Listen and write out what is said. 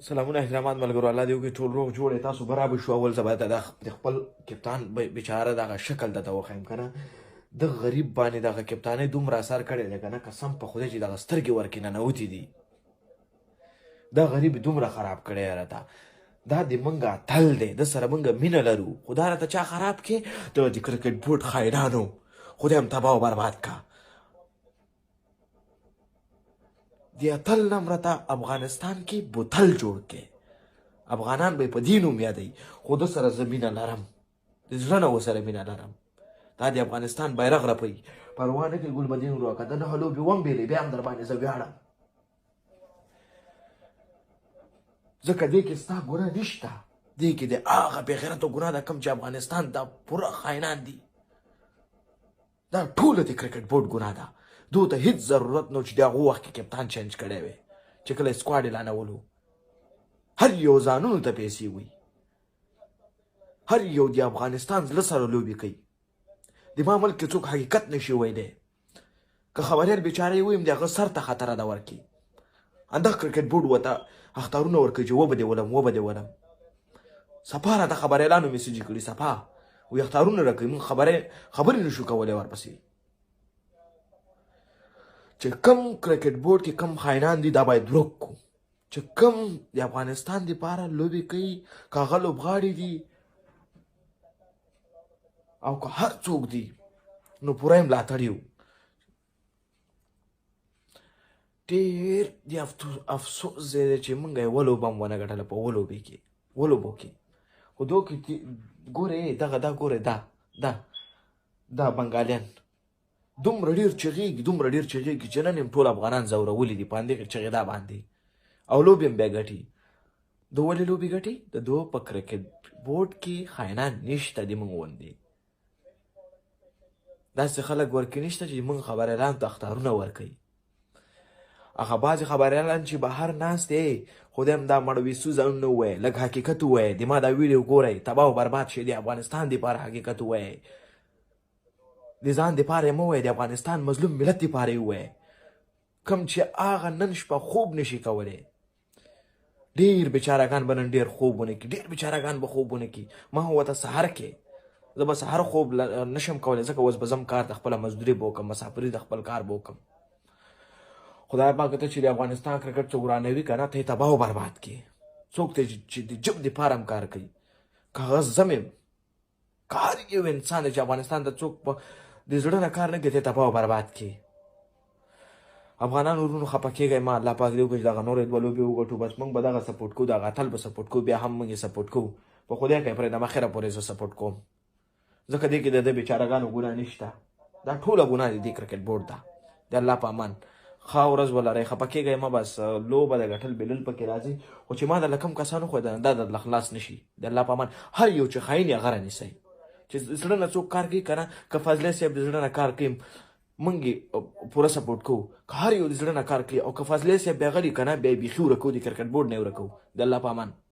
سلامونه احترامات ملګرو، الله دې وکړي ټول روغ جوړ تاسو برابر شو. اول زه باید د خپل کپتان بیچاره دغه شکل درته وښیم که نه. د غریب باندې دغه کپتانۍ دومره اثر کړی دی که نه، قسم په خدای چې دغه سترګې ورکې ننوتې دي. دا غریب دومره خراب کړی راته. دا د موږ اتل دی، د سره موږ مینه لرو، خو دا راته چا خراب کې؟ د کرکټ بورډ خاینانو. خدای هم تباه و برباد کا. د اتل نام راته افغانستان کې بوتل جوړ کې. افغانان به په دې نوم یادوي، خو د سره زه مینه لرم، د زړه نه ورسره مینه لرم. دا د افغانستان بیرغ رپوي، پروا نه کوي ګلبدین ورو که د نهه لوبې ومبېلې بیا هم در باندې زه ویاړم، ځکه دې کې ستا ګناه نشته. دې کې د هغه بېغیرته ګناه ده کوم چې افغانستان دا پوره خاینان دي. دا ټوله د کرکټ بورډ ګناه ده. دو ته هیڅ ضرورت نه و چې د هغو وخت کې کپتان چینج کړی وی، چې کله سکواډ اعلانولو. هر یو ځانونو ته پیسې وي، هر یو د افغانستان زړه سره لوبې کوي. د ما ملک کې څوک حقیقت نشي ویلی. که خبریال بیچاره یې ویم د هغه سر ته خطره ده ورکړي. همدغه کرکټ بورډ ورته اختارونه ورکوي چې وبه دې ولم وبه دې ولم. صفا راته خبریالانو میسیج کړي، صفا وایي اختارونه راکوي، موږ خبرې نشو کولی ورپسې. چې کم کرکټ بورډ کې کم خاینان دي دا باید ورک کړو. چې کم د افغانستان دپاره لوبې کوي، که هغه لوبغاړي دي او که هر څوک دي، نو پوره یې ملاتړ یو. ډېر د افسوس ځای دی چې موږ یې ولوبه هم ونه ګټله په ولوبو کې. خو دو کې ګورې دا ګورې دا بنګالیان دومره ډېر چغېږي چې نن یې ټول افغانان ځورولي دي په همدې چغېدا باندې، او لوبې هم بیا ګټي. دو ولې لوبې ګټي؟ د دو په کرکټ بورډ کې خاینان نشته د موږ غوندې. داسې خلک ورکې نشته چې موږ خبریالانو ته اختارونه ورکوي. هغه بعضې خبریالان چې بهر ناست دی، خدای هم دا مړویسو ځانونه ووایه، لږ حقیقت ووایه. د ما دا ویډیو ګورئ، تباه و برباد شي. د افغانستان دپاره حقیقت ووایه، د ځان دپاره یې مه وایه، د افغانستان مظلوم ملت دپاره یې ووایه. کوم چې هغه نن شپه خوب نشي کولی. ډېر بیچارهګان به نن ډېر خوب ونه کړي، ډېر بیچارهګان به خوب ونه کړي. ما ورته سهار کې زه به سهار خوب نشم کولی، ځکه اوس به ځم کار ته، خپله مزدوري به وکړم، مسافري د خپل کار به وکړم. خدای پاک ته چې د افغانستان کرکټ څوک رانوي که نه، ته یې تباه و برباد کړي. څوک ته چې د جب دپاره هم کار کوي، که هغه زم یم، که هر یو انسان دی چې افغانستان ته څوک په د زړه نه کار نه کوي، ته یې تباه و برباد کړي. افغانان ورونو خفه کېږئ ما، الله پاک دې وکړي چې دغه نورې دوه لوبې وګټو. بس موږ به دغه سپورټ کوو، دغه اتل به سپورټ کوو، بیا هم موږ یې سپورټ کوو. په خدای که یې پرېږدم اخره پورې زه سپورټ کوم، ځکه دې کې د ده بیچارهګانو ګناه نشته. دا ټوله ګناه د دې کرکټ بورډ ده. د الله په امان ښه ورځ ولرئ. خفه کېږئ مه، بس لوبه د ګټل بلل پکې راځي. خو چې ما درله کوم کسان وښودل دا درله خلاص نشي. د الله په امان هر یو چې خاین یې هغه رانیسئ. چې زړه نه څوک کار کوي که نه، که فضلې صاحب د زړه نه کار کوي موږ یې پوره سپورټ کوو. که هر یو د زړه نه کار کوي، او که فضلې صاحب بیا غلي که نه، بیا یې بیخي ورکوو، د کرکټ بورډ نه یې ورکوو. د الله په امان.